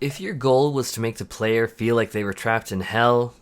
If your goal was to make the player feel like they were trapped in hell,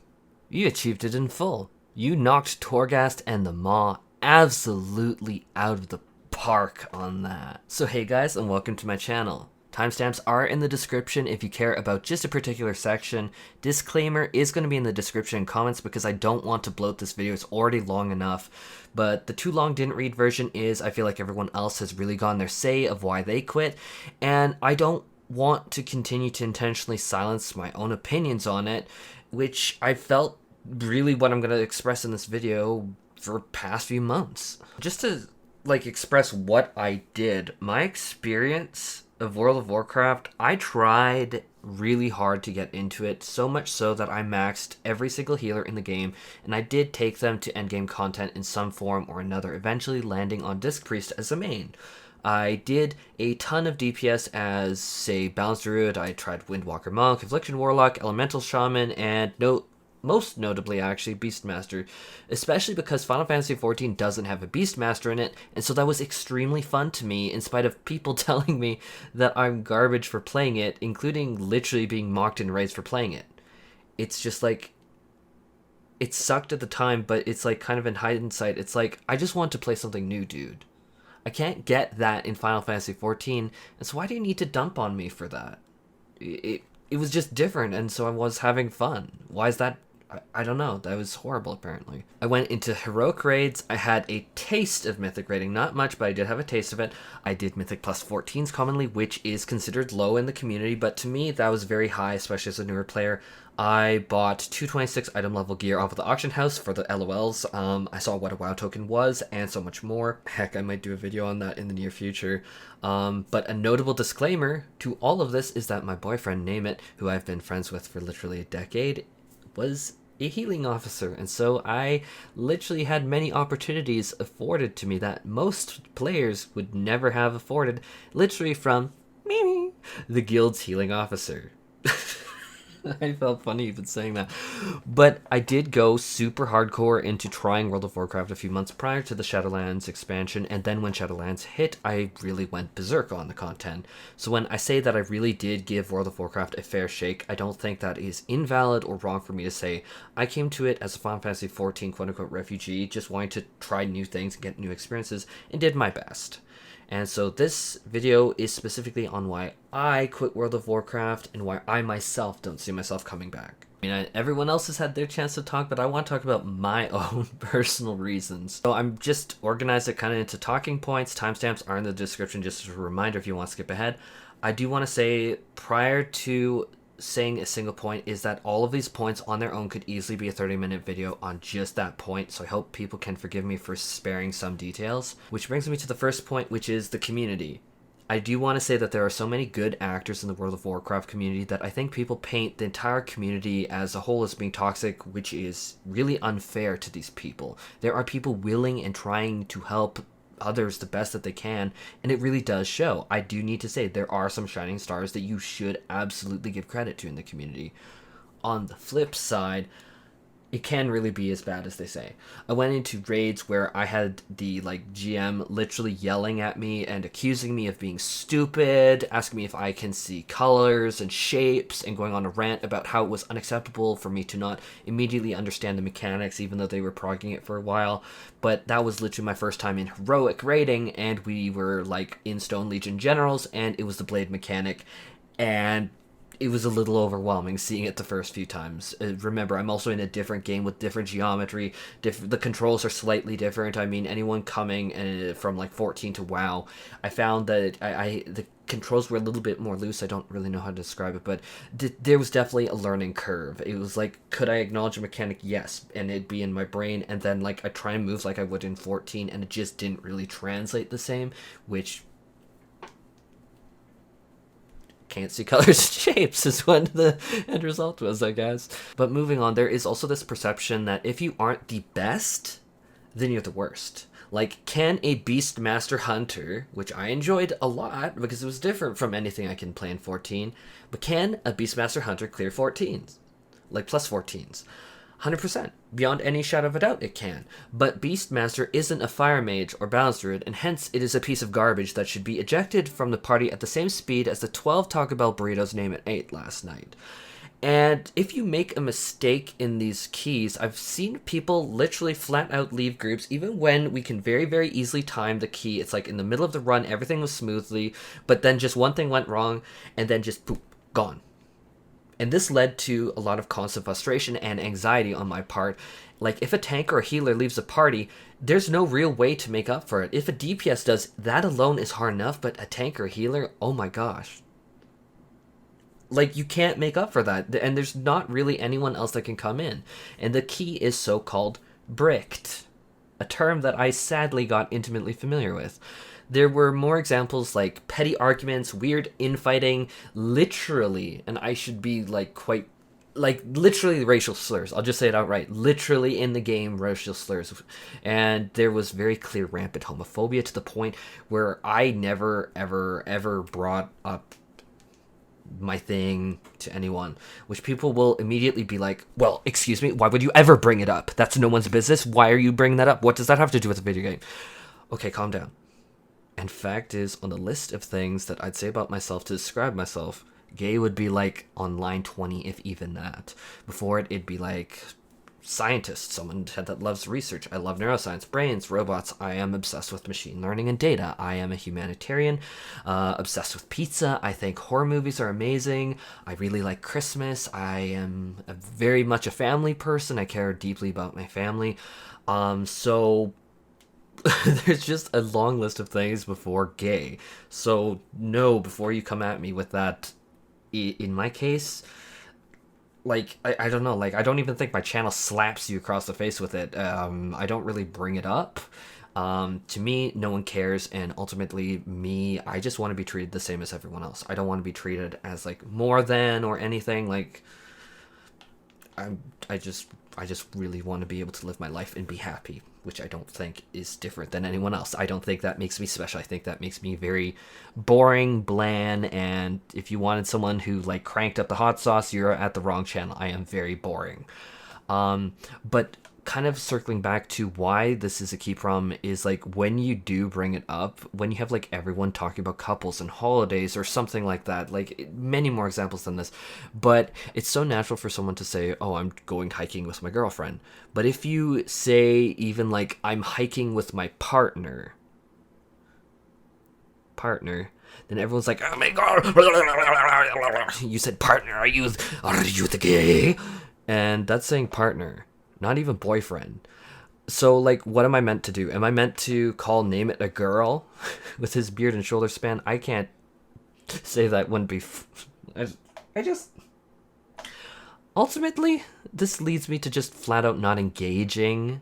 you achieved it in full. You knocked Torghast and the Maw absolutely out of the park on that. So hey guys, and welcome to my channel. Timestamps are in the description if you care about just a particular section. Disclaimer is going to be in the description and comments because I don't want to bloat this video. It's already long enough. But the too long didn't read version is I feel like everyone else has really gone their say of why they quit. And I don't want to continue to intentionally silence my own opinions on it, which I felt really what I'm going to express in this video for past few months. Just to express what I did, my experience of World of Warcraft, I tried really hard to get into it, so much so that I maxed every single healer in the game, and I did take them to endgame content in some form or another, eventually landing on Disc Priest as a main. I did a ton of DPS as, say, Balanced Druid. I tried Windwalker Monk, Affliction Warlock, Elemental Shaman, and most notably actually Beastmaster, especially because Final Fantasy XIV doesn't have a Beastmaster in it, and so that was extremely fun to me in spite of people telling me that I'm garbage for playing it, including literally being mocked in raids for playing it. It's just like, it sucked at the time, but it's like kind of in hindsight, it's like, I just want to play something new, dude. I can't get that in Final Fantasy XIV, and so why do you need to dump on me for that? It was just different, and so I was having fun. Why is that? I don't know. That was horrible, apparently. I went into heroic raids. I had a taste of mythic raiding. Not much, but I did have a taste of it. I did mythic plus 14s commonly, which is considered low in the community, but to me, that was very high, especially as a newer player. I bought 226 item level gear off of the auction house for the LOLs. I saw what a WoW token was, and so much more. Heck, I might do a video on that in the near future. But a notable disclaimer to all of this is that my boyfriend, Name It, who I've been friends with for literally a decade, was a healing officer, and so I literally had many opportunities afforded to me that most players would never have afforded, literally from me, the guild's healing officer. I felt funny even saying that. But I did go super hardcore into trying World of Warcraft a few months prior to the Shadowlands expansion, and then when Shadowlands hit, I really went berserk on the content. So when I say that I really did give World of Warcraft a fair shake, I don't think that is invalid or wrong for me to say. I came to it as a Final Fantasy XIV quote-unquote refugee, just wanting to try new things and get new experiences, and did my best. And so this video is specifically on why I quit World of Warcraft and why I myself don't see myself coming back. I mean, everyone else has had their chance to talk, but I want to talk about my own personal reasons. So I'm just organized it kind of into talking points. Timestamps are in the description just as a reminder if you want to skip ahead. I do want to say, prior to saying a single point, is that all of these points on their own could easily be a 30-minute video on just that point, so I hope people can forgive me for sparing some details. Which brings me to the first point, which is the community. I do want to say that there are so many good actors in the World of Warcraft community that I think people paint the entire community as a whole as being toxic, which is really unfair to these people. There are people willing and trying to help others the best that they can, and it really does show. I do need to say there are some shining stars that you should absolutely give credit to in the community. On the flip side, it can really be as bad as they say. I went into raids where I had the GM literally yelling at me and accusing me of being stupid, asking me if I can see colors and shapes, and going on a rant about how it was unacceptable for me to not immediately understand the mechanics even though they were progging it for a while. But that was literally my first time in heroic raiding, and we were in Stone Legion Generals, and it was the blade mechanic, and it was a little overwhelming seeing it the first few times. Remember, I'm also in a different game with different geometry. The controls are slightly different. I mean, anyone coming from 14 to WoW, I found that the controls were a little bit more loose. I don't really know how to describe it, but there was definitely a learning curve. It was could I acknowledge a mechanic? Yes, and it'd be in my brain, and then I try and move like I would in 14, and it just didn't really translate the same, which can't see colors and shapes is what the end result was, I guess. But moving on, there is also this perception that if you aren't the best, then you're the worst. Can a Beastmaster Hunter, which I enjoyed a lot because it was different from anything I can play in 14, but can a Beastmaster Hunter clear 14s? Plus 14s? 100%. Beyond any shadow of a doubt, it can. But Beastmaster isn't a fire mage or balance druid, and hence it is a piece of garbage that should be ejected from the party at the same speed as the 12 Taco Bell burritos name at 8 last night. And if you make a mistake in these keys, I've seen people literally flat out leave groups, even when we can very, very easily time the key. It's like in the middle of the run, everything was smoothly, but then just one thing went wrong, and then just poop, gone. And this led to a lot of constant frustration and anxiety on my part. Like, if a tank or a healer leaves a party, there's no real way to make up for it. If a DPS does, that alone is hard enough, but a tank or a healer, oh my gosh. Like, you can't make up for that, and there's not really anyone else that can come in. And the key is so-called bricked, a term that I sadly got intimately familiar with. There were more examples like petty arguments, weird infighting, literally, and I should be like quite, like literally racial slurs. I'll just say it outright. Literally in the game, racial slurs. And there was very clear rampant homophobia to the point where I never, ever, ever brought up my thing to anyone, which people will immediately be like, well, excuse me, why would you ever bring it up? That's no one's business. Why are you bringing that up? What does that have to do with a video game? Okay, calm down. And fact is, on the list of things that I'd say about myself to describe myself, gay would be like on line 20, if even that. Before it, it'd be like scientist, someone that loves research. I love neuroscience, brains, robots. I am obsessed with machine learning and data. I am a humanitarian, obsessed with pizza. I think horror movies are amazing. I really like Christmas. I am very much a family person. I care deeply about my family. So there's just a long list of things before gay. So no, before you come at me with that, in my case, like, I don't know, like, I don't even think my channel slaps you across the face with it. I don't really bring it up. To me, no one cares, and ultimately, me, I just want to be treated the same as everyone else. I don't want to be treated as, like, more than or anything. Like, I just really want to be able to live my life and be happy, which I don't think is different than anyone else. I don't think that makes me special. I think that makes me very boring, bland, and if you wanted someone who, like, cranked up the hot sauce, you're at the wrong channel. I am very boring. But kind of circling back to why this is a key problem is, like, when you do bring it up, when you have, like, everyone talking about couples and holidays or something like that, like, many more examples than this, but it's so natural for someone to say, oh, I'm going hiking with my girlfriend. But if you say even, like, I'm hiking with my partner, then everyone's like, oh my god, you said partner, are you the gay? And that's saying partner, not even boyfriend. So, like, what am I meant to do? Am I meant to name it a girl with his beard and shoulder span? I can't say that wouldn't be... I just... Ultimately, this leads me to just flat out not engaging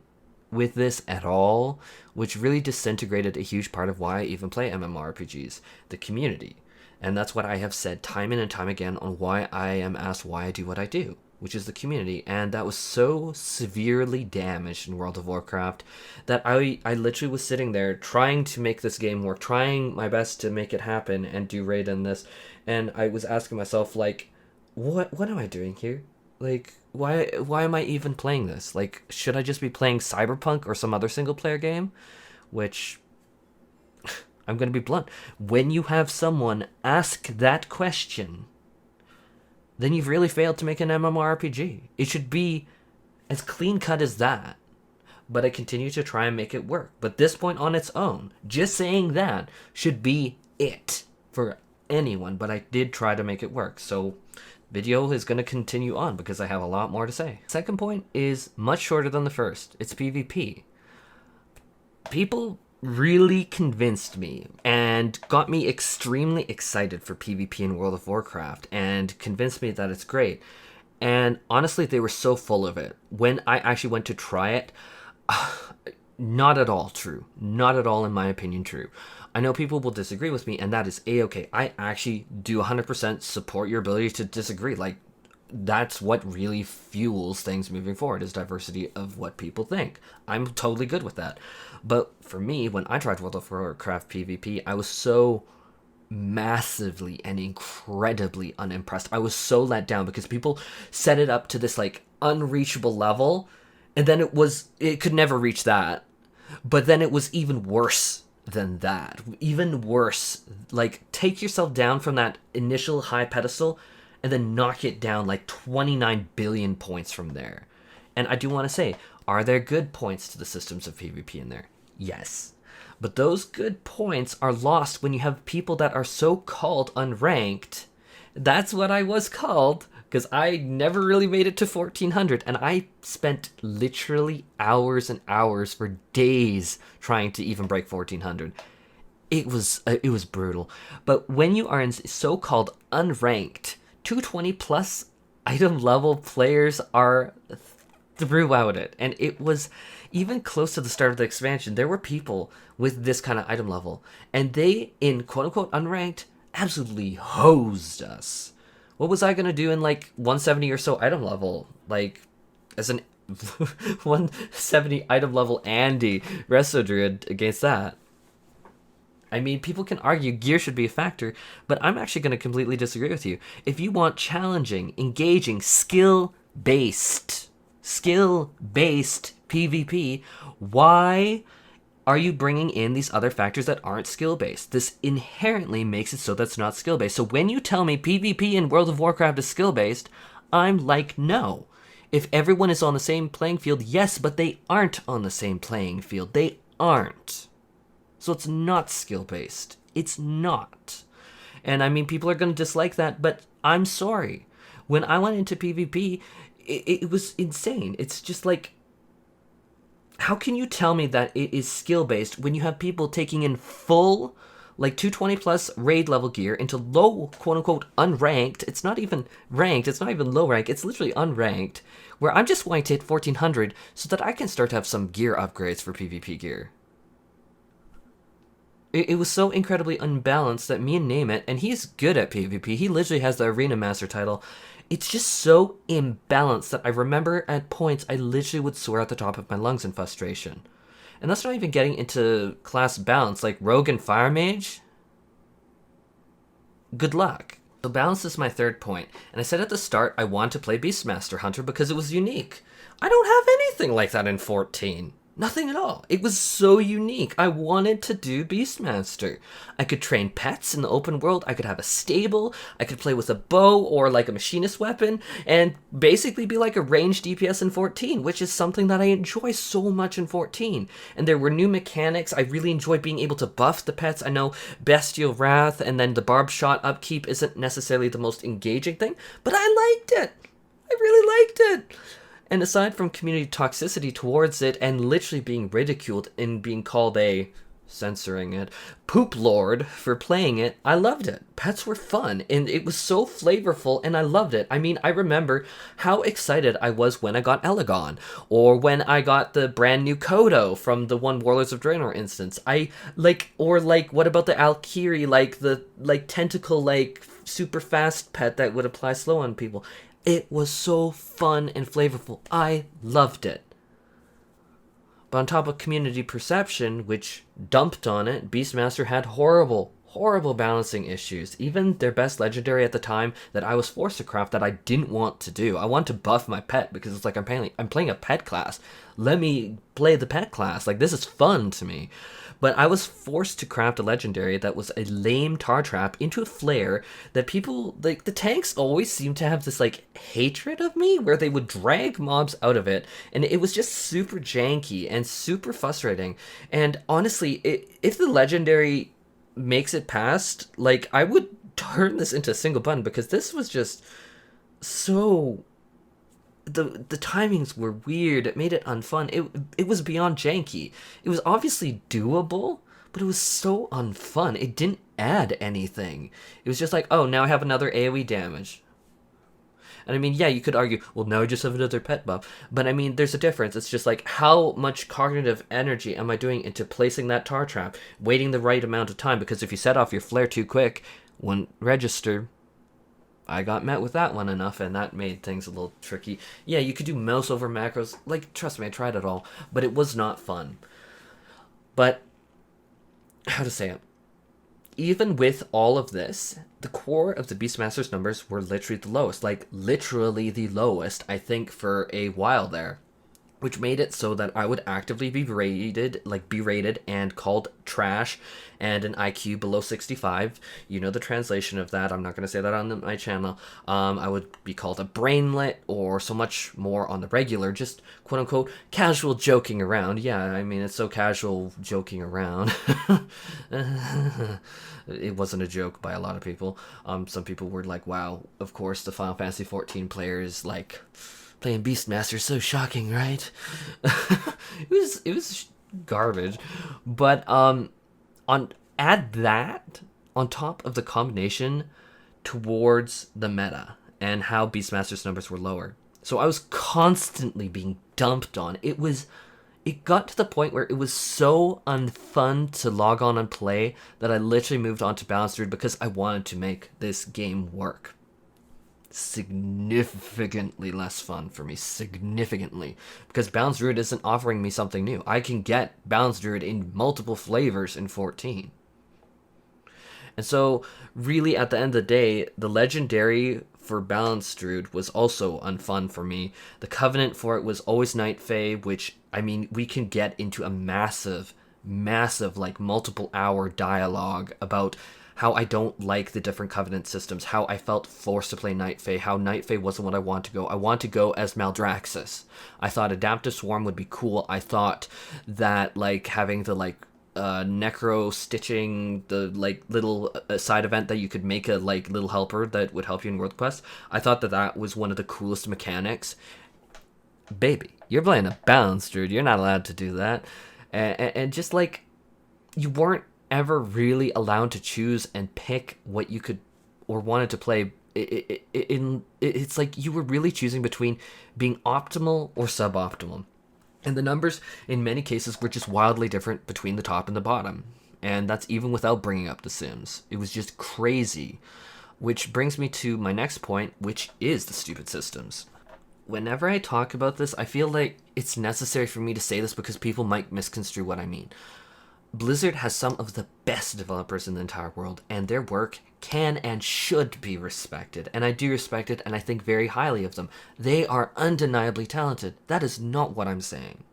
with this at all, which really disintegrated a huge part of why I even play MMORPGs, the community. And that's what I have said time and time again on why I am asked why I do what I do, which is the community. And that was so severely damaged in World of Warcraft that I literally was sitting there trying to make this game work, trying my best to make it happen and do raid in this, and I was asking myself, like, what am I doing here? Like, why am I even playing this? Like, should I just be playing Cyberpunk or some other single player game? Which, I'm gonna be blunt, when you have someone ask that question, then you've really failed to make an MMORPG. It should be as clean cut as that. But I continue to try and make it work. But this point on its own, just saying that should be it for anyone. But I did try to make it work. So video is going to continue on because I have a lot more to say. Second point is much shorter than the first. It's PvP. People really convinced me and got me extremely excited for PvP in World of Warcraft and convinced me that it's great. And honestly, they were so full of it. When I actually went to try it, not at all true. Not at all, in my opinion, true. I know people will disagree with me, and that is A-okay. I actually do 100% support your ability to disagree. Like, that's what really fuels things moving forward, is diversity of what people think. I'm totally good with that. But for me, when I tried World of Warcraft PvP, I was so massively and incredibly unimpressed. I was so let down because people set it up to this like unreachable level, and then it could never reach that. But then it was even worse than that. Even worse. Like, take yourself down from that initial high pedestal and then knock it down like 29 billion points from there. And I do want to say, are there good points to the systems of PvP in there? Yes. But those good points are lost when you have people that are so-called unranked. That's what I was called, because I never really made it to 1400, and I spent literally hours and hours for days trying to even break 1400. It was brutal. But when you are in so-called unranked, 220 plus item level players are throughout it, and it was even close to the start of the expansion. There were people with this kind of item level, and they, in quote-unquote unranked, absolutely hosed us. What was I gonna do in like 170 or so item level? Like, as an 170 item level Andy Resto Druid against that? I mean, people can argue gear should be a factor, but I'm actually going to completely disagree with you. If you want challenging, engaging, skill-based PvP, why are you bringing in these other factors that aren't skill-based? This inherently makes it so that's not skill-based. So when you tell me PvP in World of Warcraft is skill-based, I'm like, no. If everyone is on the same playing field, yes, but they aren't on the same playing field. They aren't. So it's not skill-based. It's not. And I mean, people are going to dislike that, but I'm sorry. When I went into PvP, it was insane. It's just like, how can you tell me that it is skill-based when you have people taking in full, like 220 plus raid level gear into low, quote-unquote, unranked? It's not even ranked. It's not even low rank. It's literally unranked, where I'm just wanting to hit 1400 so that I can start to have some gear upgrades for PvP gear. It was so incredibly unbalanced that me and Name It, and he's good at PvP, he literally has the Arena Master title. It's just so imbalanced that I remember at points I literally would swear at the top of my lungs in frustration. And that's not even getting into class balance, like Rogue and Fire Mage. Good luck. So balance is my third point, and I said at the start I want to play Beastmaster Hunter because it was unique. I don't have anything like that in 14. Nothing at all. It was so unique. I wanted to do Beastmaster. I could train pets in the open world. I could have a stable. I could play with a bow or like a machinist weapon and basically be like a ranged DPS in 14, which is something that I enjoy so much in 14. And there were new mechanics. I really enjoyed being able to buff the pets. I know Bestial Wrath and then the Barb Shot upkeep isn't necessarily the most engaging thing, but I liked it. I really liked it. And aside from community toxicity towards it and literally being ridiculed and being called a, censoring it, poop lord for playing it, I loved it. Pets were fun and it was so flavorful and I loved it. I mean, I remember how excited I was when I got Elegon or when I got the brand new Kodo from the one Warlords of Draenor instance. What about the Alkiri, like the tentacle, like super fast pet that would apply slow on people. It was so fun and flavorful. I loved it. But on top of community perception, which dumped on it, Beastmaster had horrible balancing issues. Even their best legendary at the time that I was forced to craft that I didn't want to do. I want to buff my pet because it's like I'm playing a pet class. Let me play the pet class. Like, this is fun to me. But I was forced to craft a legendary that was a lame tar trap into a flare that people, like, the tanks always seem to have this, like, hatred of me where they would drag mobs out of it. And it was just super janky and super frustrating. And honestly, if the legendary makes it past, like, I would turn this into a single button because this was just so... The timings were weird. It made it unfun. It was beyond janky. It was obviously doable, but it was so unfun. It didn't add anything. It was just like, oh, now I have another AoE damage. And I mean, yeah, you could argue, well, now I just have another pet buff. But I mean, there's a difference. It's just like, how much cognitive energy am I doing into placing that tar trap, waiting the right amount of time? Because if you set off your flare too quick, wouldn't register. I got met with that one enough, and that made things a little tricky. Yeah, you could do mouse over macros. Like, trust me, I tried it all. But it was not fun. But, how to say it? even with all of this, the core of the Beastmaster's numbers were literally the lowest. Like, literally the lowest, I think, for a while there. Which made it so that I would actively be berated and called trash, and an IQ below 65. You know the translation of that. I'm not going to say that on my channel. I would be called a brainlet, or so much more on the regular, just quote-unquote casual joking around. Yeah, I mean, it's so casual joking around. It wasn't a joke by a lot of people. Some people were like, wow, of course the Final Fantasy 14 players, like, playing Beastmaster is so shocking, right? it was garbage. But add that on top of the combination towards the meta and how Beastmaster's numbers were lower. So I was constantly being dumped on. It got to the point where it was so unfun to log on and play that I literally moved on to Balanced Druid because I wanted to make this game work. Significantly less fun for me, significantly, because Balanced Druid isn't offering me something new. I can get Balanced Druid in multiple flavors in 14. And so, really, at the end of the day, the legendary for Balanced Druid was also unfun for me. The Covenant for it was always Night Fae, which, I mean, we can get into a massive, like, multiple hour dialogue about how I don't like the different Covenant systems, how I felt forced to play Night Fae, how Night Fae wasn't what I want to go. I want to go as Maldraxxus. I thought Adaptive Swarm would be cool. I thought that, like, having the, like, necro stitching, the, like, little side event that you could make a, like, little helper that would help you in World Quest, I thought that that was one of the coolest mechanics. Baby, you're playing a Balanced Druid. You're not allowed to do that. And just, like, you weren't ever really allowed to choose and pick what you could or wanted to play. It's like you were really choosing between being optimal or suboptimal, and the numbers in many cases were just wildly different between the top and the bottom, and that's even without bringing up the Sims. It was just crazy, which brings me to my next point, which is the stupid systems. Whenever I talk about this, I feel like it's necessary for me to say this because people might misconstrue what I mean. Blizzard has some of the best developers in the entire world, and their work can and should be respected. And I do respect it, and I think very highly of them. They are undeniably talented. That is not what I'm saying.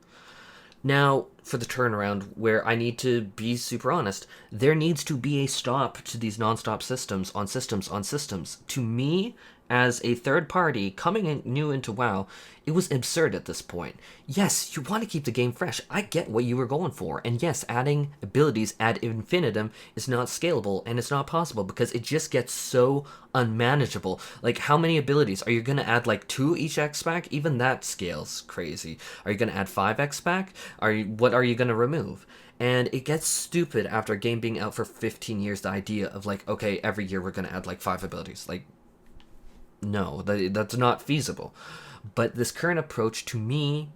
Now, for the turnaround, where I need to be super honest, there needs to be a stop to these non-stop systems on systems on systems. To me, as a third party coming in new into WoW, it was absurd at this point. Yes, you want to keep the game fresh. I get what you were going for. And yes, adding abilities ad infinitum is not scalable, and it's not possible because it just gets so unmanageable. Like, how many abilities? Are you going to add like 2 each X-Pack? Even that scales crazy. Are you going to add 5 X-Pack? What are you going to remove? And it gets stupid after a game being out for 15 years, the idea of like, okay, every year we're going to add like 5 abilities. Like, no, that's not feasible. But this current approach, to me,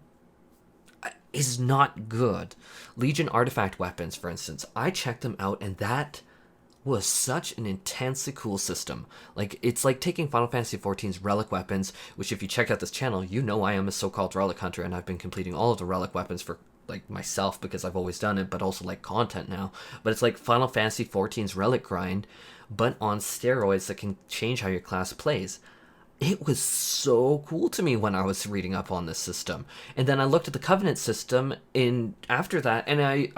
is not good. Legion artifact weapons, for instance, I checked them out, and that was such an intensely cool system. Like, it's like taking Final Fantasy XIV's relic weapons, which if you check out this channel, you know I am a so-called relic hunter, and I've been completing all of the relic weapons for like myself because I've always done it, but also like content now. But it's like Final Fantasy XIV's relic grind, but on steroids that can change how your class plays. It was so cool to me when I was reading up on this system. And then I looked at the Covenant system after that, and I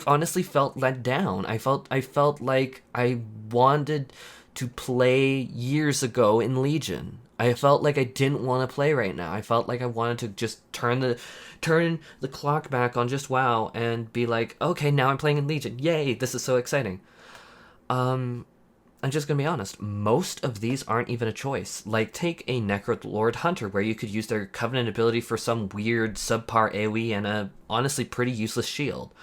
honestly felt let down. I felt like I wanted to play years ago in Legion. I felt like I didn't want to play right now. I felt like I wanted to just turn the clock back on just WoW and be like, okay, now I'm playing in Legion. Yay, this is so exciting. I'm just gonna be honest, most of these aren't even a choice. Like, take a Necrolord Hunter, where you could use their Covenant ability for some weird subpar AoE and a honestly pretty useless shield.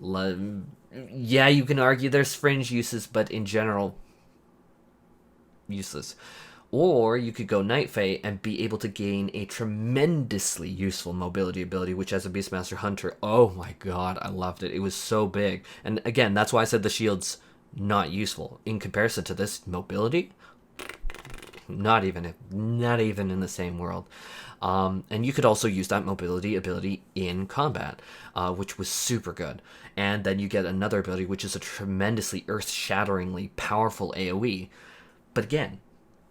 Yeah, you can argue there's fringe uses, but in general, useless. Or you could go Night Fae and be able to gain a tremendously useful mobility ability, which as a Beastmaster Hunter, oh my god, I loved it. It was so big. And again, that's why I said the shield's not useful. In comparison to this mobility, not even in the same world. And you could also use that mobility ability in combat, which was super good. And then you get another ability, which is a tremendously earth-shatteringly powerful AoE. But again,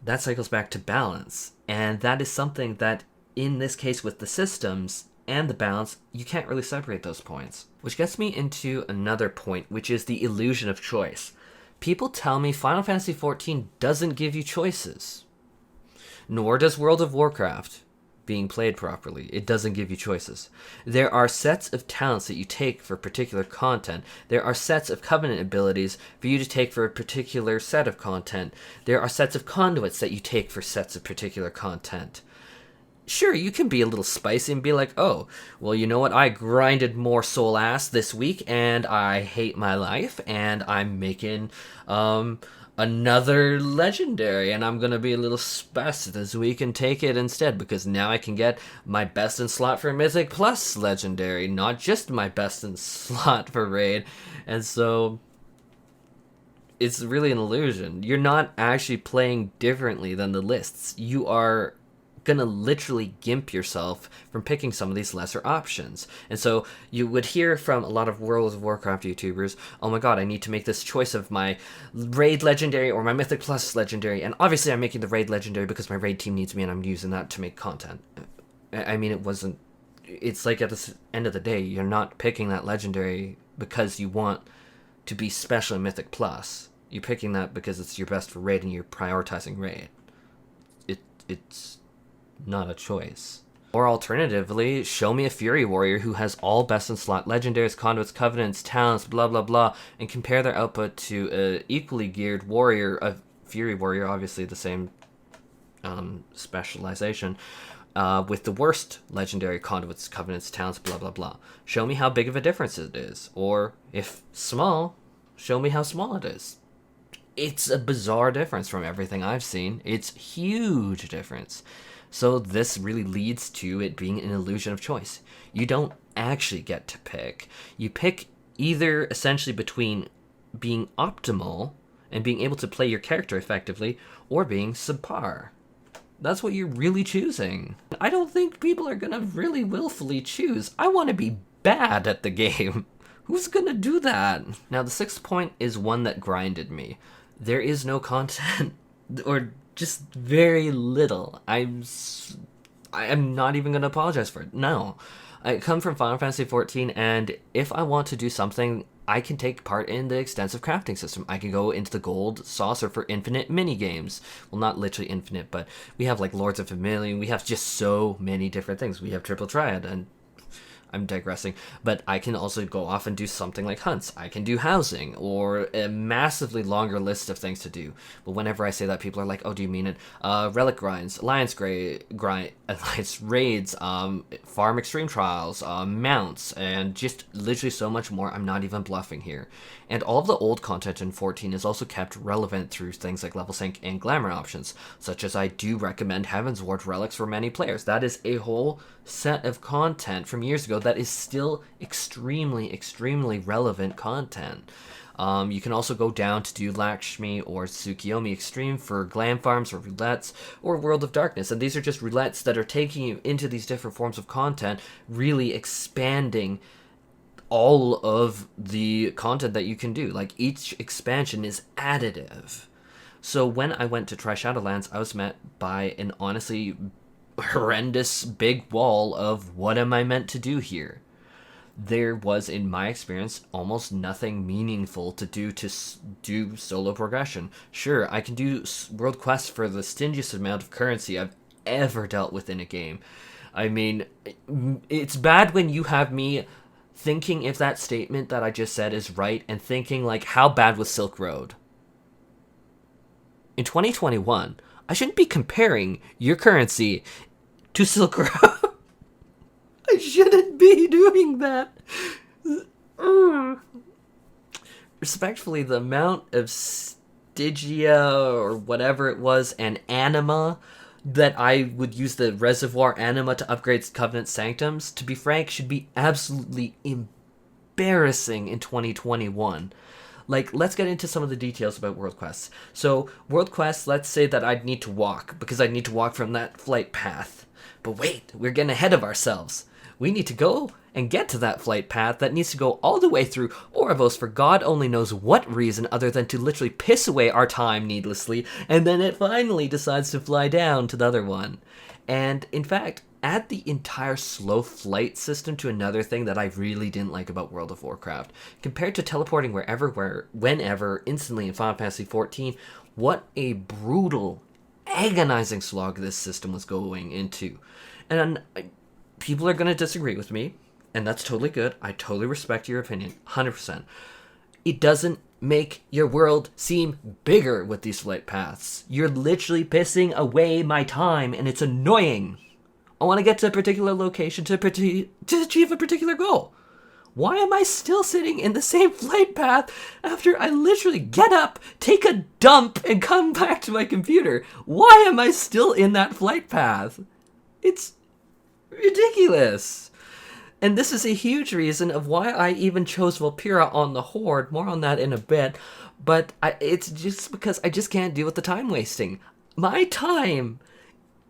that cycles back to balance. And that is something that, in this case with the systems and the balance, you can't really separate those points. Which gets me into another point, which is the illusion of choice. People tell me Final Fantasy XIV doesn't give you choices. Nor does World of Warcraft. Being played properly, it doesn't give you choices. There are sets of talents that you take for particular content. There are sets of covenant abilities for you to take for a particular set of content. There are sets of conduits that you take for sets of particular content. Sure, you can be a little spicy and be like, oh, well, you know what? I grinded more soul ass this week and I hate my life and I'm making another legendary, and I'm gonna be a little spastic this week and take it instead, because now I can get my best in slot for Mythic plus legendary, not just my best in slot for raid. And so it's really an illusion. You're not actually playing differently than the lists. You are gonna literally gimp yourself from picking some of these lesser options. And so you would hear from a lot of World of Warcraft YouTubers, oh my god, I need to make this choice of my raid legendary or my Mythic plus legendary, and obviously I'm making the raid legendary because my raid team needs me and I'm using that to make content. I mean, it's like at the end of the day, you're not picking that legendary because you want to be special in Mythic plus. You're picking that because it's your best for raid and you're prioritizing raid. It's not a choice. Or alternatively, show me a Fury Warrior who has all best in slot legendaries, conduits, covenants, talents, blah blah blah, and compare their output to a equally geared warrior, a Fury Warrior, obviously the same specialization, with the worst legendary conduits, covenants, talents, blah blah blah. Show me how big of a difference it is. Or if small, show me how small it is. It's a bizarre difference from everything I've seen. It's huge difference. So this really leads to it being an illusion of choice. You don't actually get to pick. You pick either essentially between being optimal and being able to play your character effectively, or being subpar. That's what you're really choosing. I don't think people are gonna really willfully choose, I want to be bad at the game. Who's gonna do that? Now the sixth point is one that grinded me. There is no content, or just very little. I'm not even going to apologize for it. No. I come from Final Fantasy XIV, and if I want to do something, I can take part in the extensive crafting system. I can go into the gold saucer for infinite mini games. Well, not literally infinite, but we have like Lords of Familiar. We have just so many different things. We have Triple Triad, and I'm digressing, but I can also go off and do something like hunts. I can do housing, or a massively longer list of things to do. But whenever I say that, people are like, oh, do you mean it? Relic grinds, alliance raids, farm extreme trials, mounts, and just literally so much more. I'm not even bluffing here. And all of the old content in 14 is also kept relevant through things like level sync and glamour options, such as I do recommend Heaven's Ward relics for many players. That is a whole set of content from years ago that is still extremely relevant content. You can also go down to do Lakshmi or Tsukiyomi Extreme for glam farms or roulettes, or World of Darkness, and these are just roulettes that are taking you into these different forms of content, really expanding all of the content that you can do. Like, each expansion is additive. So when I went to try Shadowlands, I was met by an honestly horrendous big wall of what am I meant to do here. There was, in my experience, almost nothing meaningful to do solo progression. Sure, I can do world quests for the stingiest amount of currency I've ever dealt with in a game. I mean, it's bad when you have me thinking if that statement that I just said is right, and thinking like, how bad was Silk Road? In 2021, I shouldn't be comparing your currency to Silk Road. I shouldn't be doing that. Respectfully, the amount of Stygia or whatever it was and anima that I would use the reservoir anima to upgrade Covenant Sanctums, to be frank, should be absolutely embarrassing in 2021. Like, let's get into some of the details about world quests. So, world quests, let's say that I'd need to walk, because I'd need to walk from that flight path. But wait, we're getting ahead of ourselves. We need to go and get to that flight path that needs to go all the way through Orvos for God only knows what reason other than to literally piss away our time needlessly, and then it finally decides to fly down to the other one. And in fact, add the entire slow flight system to another thing that I really didn't like about World of Warcraft. Compared to teleporting wherever, whenever, instantly in Final Fantasy XIV, what a brutal, agonizing slog this system was going into. And people are going to disagree with me, and that's totally good. I totally respect your opinion, 100%. It doesn't make your world seem bigger with these flight paths. You're literally pissing away my time, and it's annoying. I want to get to a particular location to achieve a particular goal. Why am I still sitting in the same flight path after I literally get up, take a dump, and come back to my computer? Why am I still in that flight path? It's ridiculous. And this is a huge reason of why I even chose Valpyra on the Horde. More on that in a bit. But it's just because I just can't deal with the time wasting. My time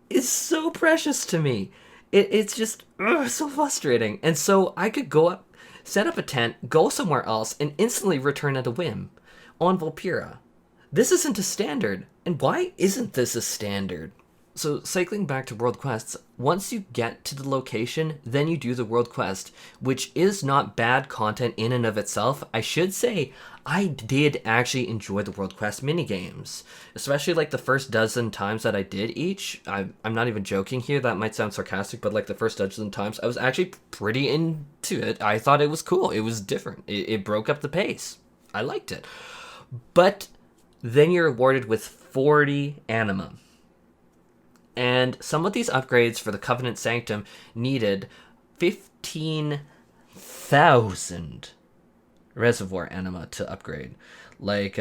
is so precious to me. It's just so frustrating. And so I could go up, set up a tent, go somewhere else, and instantly return at a whim on Valpyra. This isn't a standard. And why isn't this a standard? So, cycling back to world quests, once you get to the location, then you do the world quest, which is not bad content in and of itself. I should say, I did actually enjoy the world quest minigames, especially like the first dozen times that I did each. I'm not even joking here, that might sound sarcastic, but like the first dozen times, I was actually pretty into it. I thought it was cool, it was different, it broke up the pace. I liked it. But then you're awarded with 40 anima. And some of these upgrades for the Covenant Sanctum needed 15,000 reservoir anima to upgrade. Like,